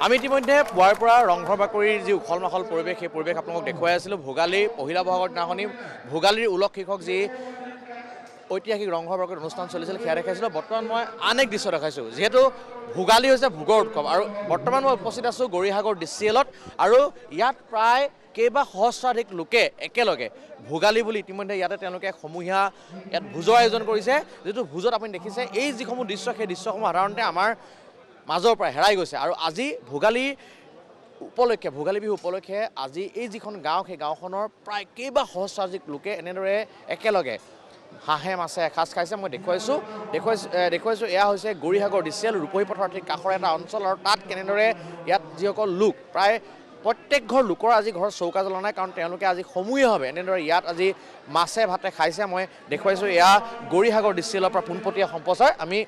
আমি ইতিমধ্যে পুৱাৰ পৰা ৰংঘৰ বাকৰিৰ যি উখল মাখল পৰিৱেশ সেই পৰিৱেশ আপোনালোকক দেখুৱাই আছিলোঁ। ভোগালী পহিলা বহাগৰ দিনাখনি ভোগালীৰ উলহ শীৰ্ষক যি ঐতিহাসিক ৰংঘৰ বাকৰিত অনুষ্ঠান চলিছিল সেয়া দেখাইছিলোঁ। বৰ্তমান মই আন এক দৃশ্য দেখাইছোঁ। যিহেতু ভোগালী হৈছে ভোগৰ উৎসৱ আৰু বৰ্তমান মই উপস্থিত আছোঁ গৌৰীসাগৰ ডিচিএলত আৰু ইয়াত প্ৰায় কেইবা সহস্ৰাধিক লোকে একেলগে ভোগালী বুলি ইতিমধ্যে ইয়াতে তেওঁলোকে সমূহীয়া ইয়াত ভোজৰ আয়োজন কৰিছে। যিটো ভোজত আপুনি দেখিছে এই যিসমূহ দৃশ্য সেই দৃশ্যসমূহ সাধাৰণতে আমাৰ মাজৰ পৰা হেৰাই গৈছে আৰু আজি ভোগালী বিহু উপলক্ষে আজি এই যিখন গাঁও সেই গাঁওখনৰ প্ৰায় কেইবা সহস্ৰাধিক লোকে এনেদৰে একেলগে হাঁহে মাছে এসাঁজ খাইছে। মই দেখুৱাইছোঁ এয়া হৈছে গৌৰীসাগৰ ডিচিএল ৰূপহী পথাৰৰ ঠিক কাষৰ এটা অঞ্চল আৰু তাত কেনেদৰে ইয়াত যিসকল লোক প্ৰায় প্ৰত্যেক ঘৰ লোকৰ আজি ঘৰত চৌকা জ্বলা নাই, কাৰণ তেওঁলোকে আজি সমূহীয়াভাৱে এনেদৰে ইয়াত আজি মাছে ভাতে খাইছে। মই দেখুৱাইছোঁ এয়া গৌৰীসাগৰ ডিচিএলৰ পৰা পোনপটীয়া সম্প্ৰচাৰ আমি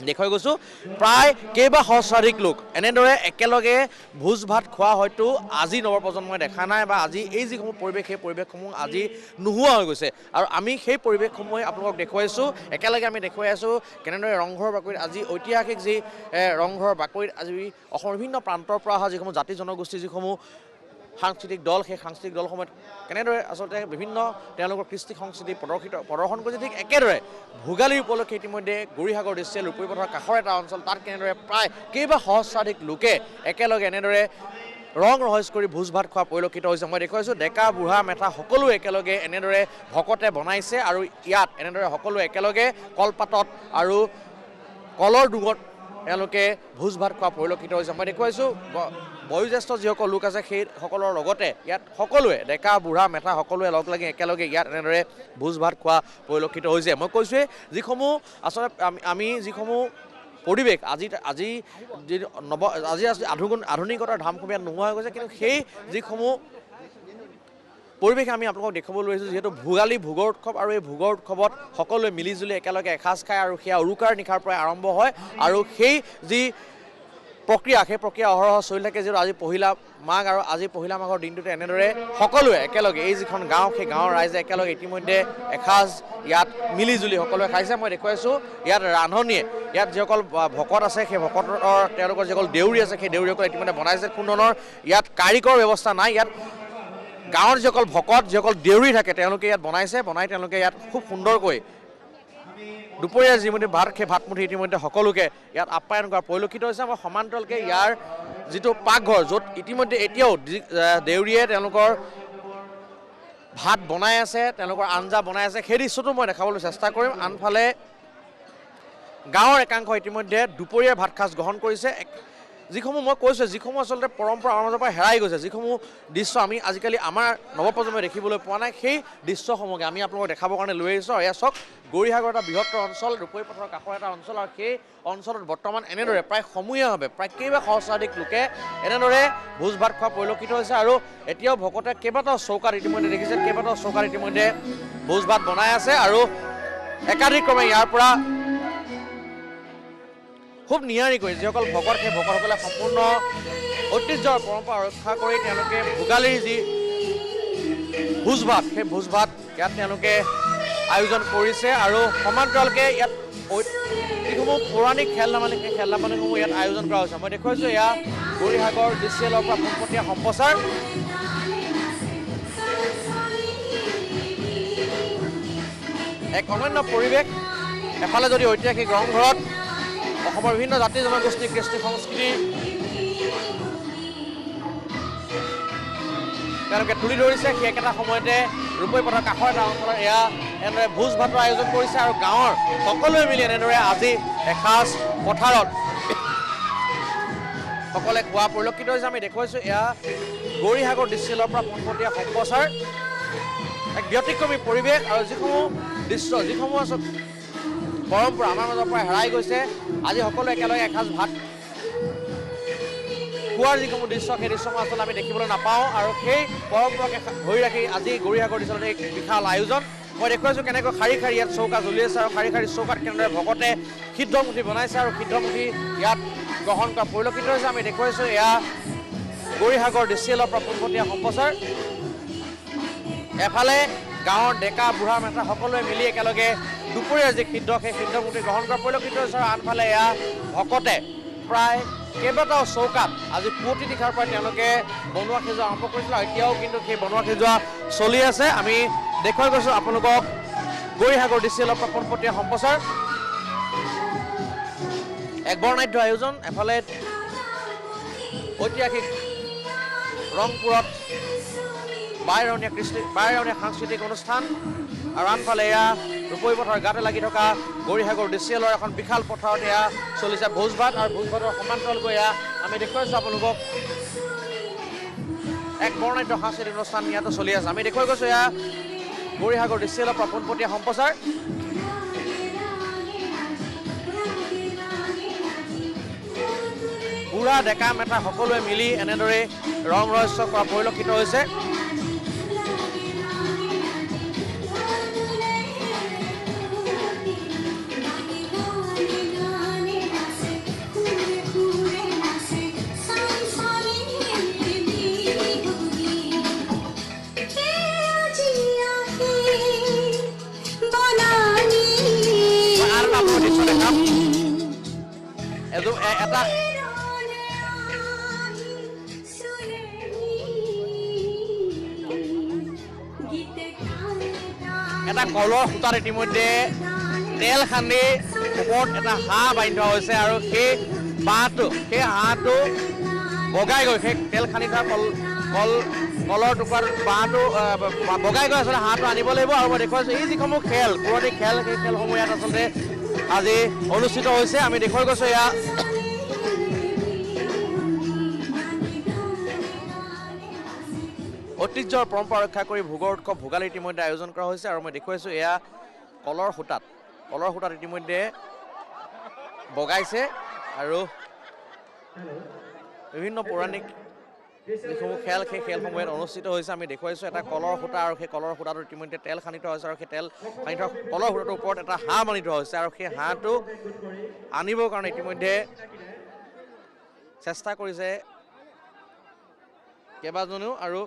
দেখুৱাই গৈছোঁ। প্ৰায় কেইবা সহস্ৰাধিক লোক এনেদৰে একেলগে ভোজ ভাত খোৱা হয়তো আজি নৱপ্ৰজন্মই দেখা নাই বা আজি এই যিসমূহ পৰিৱেশ সেই পৰিৱেশসমূহ আজি নোহোৱা হৈ গৈছে আৰু আমি সেই পৰিৱেশসমূহ আপোনালোকক দেখুৱাইছোঁ। একেলগে আমি দেখুৱাই আছোঁ কেনেদৰে ৰংঘৰ বাকৰিত আজি ঐতিহাসিক যি ৰংঘৰ বাকৰিত আজি অসমৰ বিভিন্ন প্ৰান্তৰ পৰা অহা যিসমূহ জাতি জনগোষ্ঠীৰ যিসমূহ সাংস্কৃতিক দল সেই সাংস্কৃতিক দলসমূহে কেনেদৰে আচলতে বিভিন্ন তেওঁলোকৰ কৃষ্টি সংস্কৃতি প্ৰদৰ্শন কৰিছে। ঠিক একেদৰে ভোগালীৰ উপলক্ষে ইতিমধ্যে গৌৰীসাগৰ ডিচিএল ৰূপহী পথাৰৰ কাষৰ এটা অঞ্চল তাত কেনেদৰে প্ৰায় কেইবা সহস্ৰাধিক লোকে একেলগে এনেদৰে ৰং ৰহইচ কৰি ভোজ ভাত খোৱা পৰিলক্ষিত হৈছে। মই দেখুৱাইছোঁ ডেকা বুঢ়া মেথা সকলোৱে একেলগে এনেদৰে ভকতে বনাইছে আৰু ইয়াত এনেদৰে সকলোৱে একেলগে কলপাতত আৰু কলৰ ডুঙত তেওঁলোকে ভোজ ভাত খোৱা পৰিলক্ষিত হৈছে। মই দেখুৱাইছোঁ বয়োজ্যেষ্ঠ যিসকল লোক আছে সেই সকলৰ লগতে ইয়াত সকলোৱে ডেকা বুঢ়া মেথা সকলোৱে লগ লাগি একেলগে ইয়াত এনেদৰে ভোজ ভাত খোৱা পৰিলক্ষিত হৈছে। মই কৈছোঁৱেই যিসমূহ আচলতে আমি যিসমূহ পৰিৱেশ আজি আধুনিকতাৰ ধামসমূহ ইয়াত নোহোৱা হৈ গৈছে, কিন্তু সেই যিসমূহ পৰিৱেশ আমি আপোনালোকক দেখুৱাব লৈ আহিছোঁ। যিহেতু ভোগালী ভোগৰ উৎসৱ আৰু এই ভোগৰ উৎসৱত সকলোৱে মিলিজুলি একেলগে এসাঁজ খায় আৰু সেয়া উৰুকাৰ নিশাৰ পৰাই আৰম্ভ হয় আৰু সেই যি প্ৰক্ৰিয়া সেই প্ৰক্ৰিয়া অহৰহ চলি থাকে। যিহেতু আজি পহিলা মাঘ আৰু আজি পহিলা মাঘৰ দিনটোতে এনেদৰে সকলোৱে একেলগে এই যিখন গাঁও সেই গাঁৱৰ ৰাইজে একেলগে ইতিমধ্যে এসাঁজ ইয়াত মিলিজুলি সকলোৱে খাইছে। মই দেখুৱাইছোঁ ইয়াত ৰান্ধনীয়ে ইয়াত যিসকল ভকত আছে সেই ভকতৰ তেওঁলোকৰ যিসকল দেউৰী আছে সেই দেউৰীসকলে ইতিমধ্যে বনাইছে। কোনো ধৰণৰ ইয়াত কাৰিকৰ ব্যৱস্থা নাই। ইয়াত গাঁৱৰ যিসকল ভকত যিসকল দেউৰী থাকে তেওঁলোকে ইয়াত বনাই তেওঁলোকে ইয়াত খুব সুন্দৰকৈ দুপৰীয়া যিমুঠি ভাত সেই ভাতমুঠি ইতিমধ্যে সকলোকে ইয়াত আপ্যায়ন কৰা পৰিলক্ষিত হৈছে। মই সমান্তৰালকৈ ইয়াৰ যিটো পাকঘৰ য'ত ইতিমধ্যে এতিয়াও দেউৰীয়ে তেওঁলোকৰ ভাত বনাই আছে, তেওঁলোকৰ আঞ্জা বনাই আছে, সেই দৃশ্যটো মই দেখাবলৈ চেষ্টা কৰিম। আনফালে গাঁৱৰ একাংশ ইতিমধ্যে দুপৰীয়াৰ ভাত সাঁজ গ্ৰহণ কৰিছে। যিসমূহ মই কৈছোঁ যিসমূহ আচলতে পৰম্পৰা আমাৰ মাজৰ পৰা হেৰাই গৈছে, যিসমূহ দৃশ্য আমি আজিকালি আমাৰ নৱপ্ৰজন্মই দেখিবলৈ পোৱা নাই, সেই দৃশ্যসমূহকে আমি আপোনালোকক দেখাবৰ কাৰণে লৈ আহিছোঁ। এয়া চাওক গৌৰীসাগৰ এটা বৃহত্তৰ অঞ্চল, ৰূপহী পথাৰৰ কাষৰ এটা অঞ্চল আৰু সেই অঞ্চলত বৰ্তমান এনেদৰে প্ৰায় সমূহীয়াভাৱে প্ৰায় কেইবা সহস্ৰাধিক লোকে এনেদৰে ভোজ ভাত খোৱা পৰিলক্ষিত হৈছে আৰু এতিয়াও ভকতে কেইবাটাও চৌকাত ইতিমধ্যে দেখিছে, কেইবাটাও চৌকাত ইতিমধ্যে ভোজ ভাত বনাই আছে আৰু একাধিক্ৰমে ইয়াৰ পৰা খুব নিয়াৰিকৈ যিসকল ভকত সেই ভকতসকলে সম্পূৰ্ণ ঐতিহ্যৰ পৰম্পৰা ৰক্ষা কৰি তেওঁলোকে ভোগালীৰ যি ভোজ ভাত সেই ভোজ ভাত ইয়াত তেওঁলোকে আয়োজন কৰিছে আৰু সমান্তৰালকৈ ইয়াত যিসমূহ পৌৰাণিক খেল ধেমালি সেই খেল ধেমালিসমূহ ইয়াত আয়োজন কৰা হৈছে। মই দেখুৱাইছোঁ এয়া গৌৰীসাগৰ ডিচিএলৰ পৰা পোনপটীয়া সম্প্ৰচাৰ। এক অনন্য পৰিৱেশ। এফালে যদি ঐতিহাসিক ৰংঘৰত অসমৰ বিভিন্ন জাতি জনগোষ্ঠী কৃষ্টি সংস্কৃতি তেওঁলোকে তুলি ধৰিছে, সেই একেটা সময়তে ৰূপহী পথাৰৰ কাষৰ এটা অঞ্চলত এয়া এনেদৰে ভোজ ভাতৰ আয়োজন কৰিছে আৰু গাঁৱৰ সকলোৱে মিলি এনেদৰে আজি এসাঁজ পথাৰত সকলোৱে খোৱা পৰিলক্ষিত হৈছে। আমি দেখুৱাইছোঁ এয়া গৌৰীসাগৰ ডিচিএলৰ পৰা পোনপটীয়া সম্প্ৰচাৰ। এক ব্যতিক্ৰমী পৰিৱেশ আৰু যিসমূহ দৃশ্য যিসমূহ আচলতে পৰম্পৰা আমাৰ মাজৰ পৰা হেৰাই গৈছে, আজি সকলোৱে একেলগে এসাঁজ ভাত খোৱাৰ যিসমূহ দৃশ্য সেই দৃশ্যসমূহ আচলতে আমি দেখিবলৈ নাপাওঁ আৰু সেই পৰম্পৰাকে ধৰি ৰাখি আজি গৌৰীসাগৰ ডিচিএলত এক বিশাল আয়োজন। মই দেখুৱাইছোঁ কেনেকৈ শাৰী শাৰী ইয়াত চৌকা জ্বলি আছে আৰু শাৰী শাৰী চৌকাত কেনেদৰে ভকতে সিদ্ধমুঠি বনাইছে আৰু সিদ্ধমুঠি ইয়াত গ্ৰহণ কৰা পৰিলক্ষিত হৈছে। আমি দেখুৱাইছোঁ এয়া গৌৰীসাগৰ ডিচিএলৰ পৰা পোনপটীয়া সম্প্ৰচাৰ। এফালে গাঁৱৰ ডেকা বুঢ়া মেথা সকলোৱে মিলি একেলগে দুপৰীয়াৰ যি সিদ্ধ সেই সিদ্ধমুঠি গ্ৰহণ কৰা পৰিলক্ষিত হৈছে আৰু আনফালে এয়া ভকতে প্ৰায় কেইবাটাও চৌকাত আজি পুৱতি নিশাৰ পৰা তেওঁলোকে বনোৱা সিজোৱা আৰম্ভ কৰিছিল আৰু এতিয়াও কিন্তু সেই বনোৱা সিজোৱা চলি আছে আমি দেখুৱাই গৈছোঁ আপোনালোকক গৌৰীসাগৰ ডিচিএলৰ পৰা পোনপটীয়া সম্প্ৰচাৰ এক বৰ্ণাঢ্য আয়োজন এফালে ঐতিহাসিক ৰংপুৰত বাইৰণীয়া সাংস্কৃতিক অনুষ্ঠান আৰু আনফালে এয়া ৰূপহী পথাৰৰ গাতে লাগি থকা গৌৰীসাগৰ ডিচিএলৰ এখন বিশাল পথাৰত এয়া চলিছে ভোজ ভাত আৰু ভোজ ভাতৰ সমান্তৰালকৈ এয়া আমি দেখুৱাইছোঁ আপোনালোকক এক বৰ্ণাঢ্য সাংস্কৃতিক অনুষ্ঠান ইয়াতো চলি আছে আমি দেখুৱাই গৈছোঁ এয়া গৌৰীসাগৰ ডিচিএলৰ পৰা পোনপটীয়া সম্প্ৰচাৰ বুঢ়া ডেকা মেটা সকলোৱে মিলি এনেদৰে ৰং ৰহস্য কৰা পৰিলক্ষিত হৈছে এটা কলৰ সূতাত ইতিমধ্যে তেল খান্দি ওপৰত এটা হাঁহ বান্ধি থোৱা হৈছে আৰু সেই হাঁহটো বগাই গৈ সেই তেল খান্দি থোৱা কলৰ টুকুৰাত বাঁহটো বগাই গৈ আচলতে হাঁহটো আনিব লাগিব আৰু মই দেখুৱাইছোঁ এই যিসমূহ খেল পুৰণি খেল সেই খেলসমূহ ইয়াত আচলতে আজি অনুষ্ঠিত হৈছে আমি দেখুৱাই গৈছোঁ এয়া ঐতিহ্যৰ পৰম্পৰা ৰক্ষা কৰি ভোগৰ উৎসৱ ভোগালী ইতিমধ্যে আয়োজন কৰা হৈছে আৰু মই দেখুৱাইছোঁ এয়া কলৰ সূতাত ইতিমধ্যে বগাইছে আৰু বিভিন্ন পৌৰাণিক যিসমূহ খেল সেই খেলসমূহ ইয়াত অনুষ্ঠিত হৈছে আমি দেখুৱাইছোঁ এটা কলৰ সূতা আৰু সেই কলৰ সূতাটো ইতিমধ্যে তেল সানি থোৱা হৈছে আৰু সেই তেল সানি থোৱা কলৰ সূতাটোৰ ওপৰত এটা হাঁহ বান্ধি থোৱা হৈছে আৰু সেই হাঁহটো আনিবৰ কাৰণে ইতিমধ্যে চেষ্টা কৰিছে কেইবাজনেও আৰু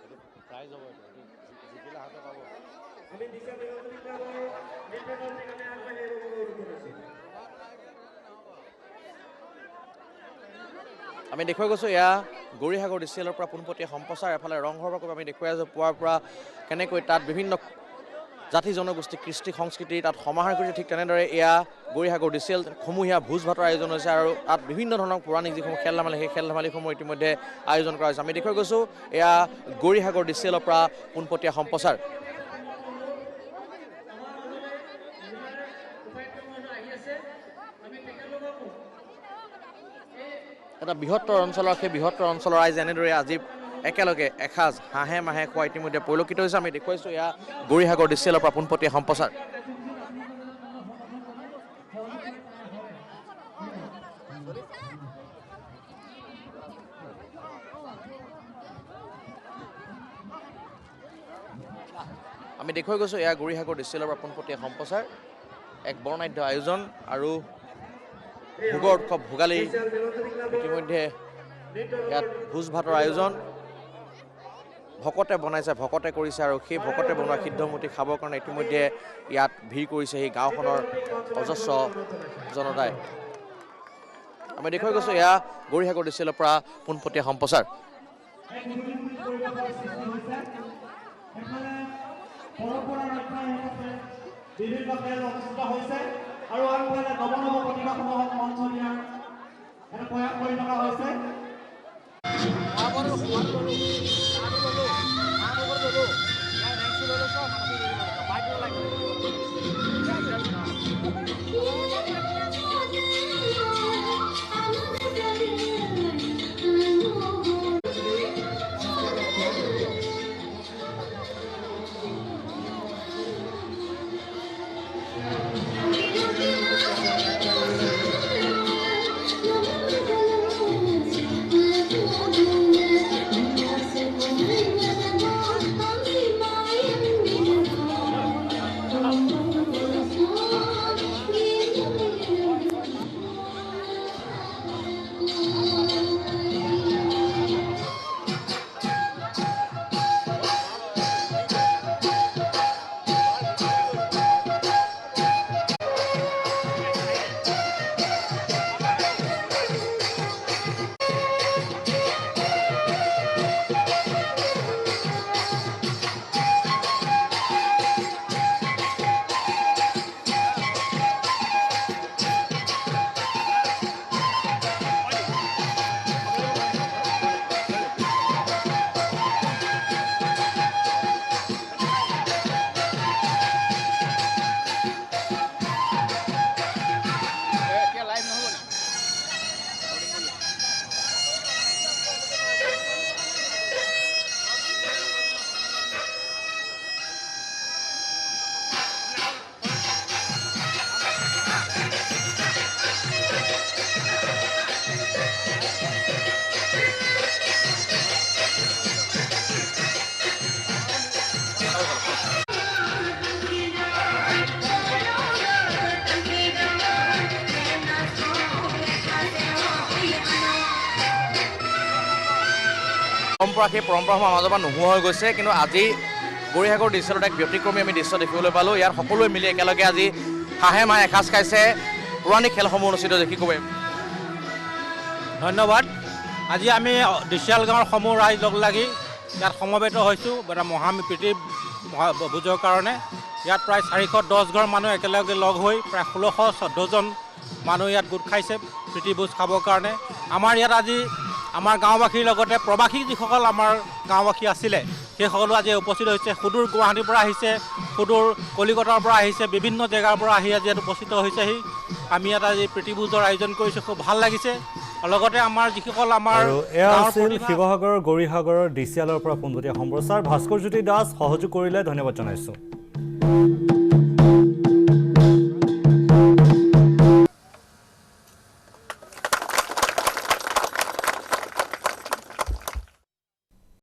আমি দেখুৱাই গৈছোঁ এয়া গৌৰীসাগৰ ডিচিএলৰ পৰা পোনপটীয়া সম্প্ৰচাৰ এফালে ৰংঘৰ পৰা আমি দেখুৱাই আছোঁ পুৱাৰ পৰা কেনেকৈ তাত বিভিন্ন জাতি জনগোষ্ঠী কৃষ্টি সংস্কৃতি তাত সমাহাৰ কৰিছে ঠিক তেনেদৰে এয়া গৌৰীসাগৰ ডিচিএল সমূহীয়া ভোজ ভাতৰ আয়োজন হৈছে আৰু তাত বিভিন্ন ধৰণৰ পৌৰাণিক যিসমূহ খেল ধেমালি সেই খেল ধেমালিসমূহ ইতিমধ্যে আয়োজন কৰা হৈছে আমি দেখুৱাই গৈছোঁ এয়া গৌৰীসাগৰ ডিচিএলৰ পৰা পোনপটীয়া সম্প্ৰচাৰ এটা বৃহত্তৰ অঞ্চলৰ সেই বৃহত্তৰ অঞ্চলৰ ৰাইজ এনেদৰে আজি একেলগে এসাঁজ হাঁহে মাহে খোৱা ইতিমধ্যে পৰিলক্ষিত হৈছে আমি দেখুৱাইছোঁ এয়া গৌৰীসাগৰ ডিচিএলৰ পৰা পোনপটীয়া সম্প্ৰচাৰ আমি দেখুৱাই গৈছোঁ এয়া গৌৰীসাগৰ ডিচিএলৰ পৰা পোনপটীয়া সম্প্ৰচাৰ এক বৰ্ণাঢ্য আয়োজন আৰু ভোগৰ উৎসৱ ভোগালী ইতিমধ্যে ইয়াত ভোজ ভাতৰ আয়োজন ভকতে বনাইছে ভকতে কৰিছে আৰু সেই ভকতে বনোৱা সিদ্ধমূৰ্তি খাবৰ কাৰণে ইতিমধ্যে ইয়াত ভিৰ কৰিছে সেই গাঁওখনৰ অজস্ৰ জনতাই আমি দেখুৱাই গৈছোঁ এয়া গৌৰীসাগৰ ডিচিএলৰ পৰা পোনপটীয়া সম্প্ৰচাৰ বিভিন্ন খেল অনুষ্ঠিত হৈছে আৰু আনফালে নৱ প্ৰতিভাসমূহক মঞ্চ দিয়াৰ এটা প্ৰয়াস কৰি থকা হৈছে পৰম্পৰা সেই পৰম্পৰাসমূহ আমাৰ মাজৰ পৰা নোহোৱা হৈ গৈছে কিন্তু আজি গৌৰীসাগৰ দৃশ্যত এক ব্যতিক্ৰমী আমি দৃশ্য দেখিবলৈ পালোঁ ইয়াত সকলোৱে মিলি একেলগে আজি হাঁহে মাহে এসাঁজ খাইছে পৌৰাণিক খেলসমূহ অনুষ্ঠিত দেখি ক'ব ধন্যবাদ আজি আমি দিচিয়াল গাঁৱৰ সমূহ ৰাইজ লগ লাগি ইয়াত সমবেত হৈছোঁ এটা প্ৰীতি ভোজৰ কাৰণে ইয়াত প্ৰায় 410 ঘৰ মানুহ একেলগে লগ হৈ প্ৰায় 1614জন মানুহ ইয়াত গোট খাইছে প্ৰীতিভোজ খাবৰ কাৰণে আমাৰ ইয়াত আজি আমাৰ গাঁওবাসীৰ লগতে প্ৰবাসী যিসকল আমাৰ গাঁওবাসী আছিলে সেইসকলো আজি উপস্থিত হৈছে সুদূৰ গুৱাহাটীৰ পৰা আহিছে সুদূৰ কলিকতাৰ পৰা আহিছে বিভিন্ন জেগাৰ পৰা আহি আজি ইয়াত উপস্থিত হৈছেহি আমি ইয়াত আজি প্ৰীতিভোজৰ আয়োজন কৰিছোঁ খুব ভাল লাগিছে লগতে আমাৰ যিসকল আমাৰ শিৱসাগৰৰ গৌৰীসাগৰৰ ডিচিএলৰ পৰা পোনপটীয়া সম্প্ৰচাৰ ভাস্কৰজ্যোতি দাস সহযোগ কৰিলে ধন্যবাদ জনাইছোঁ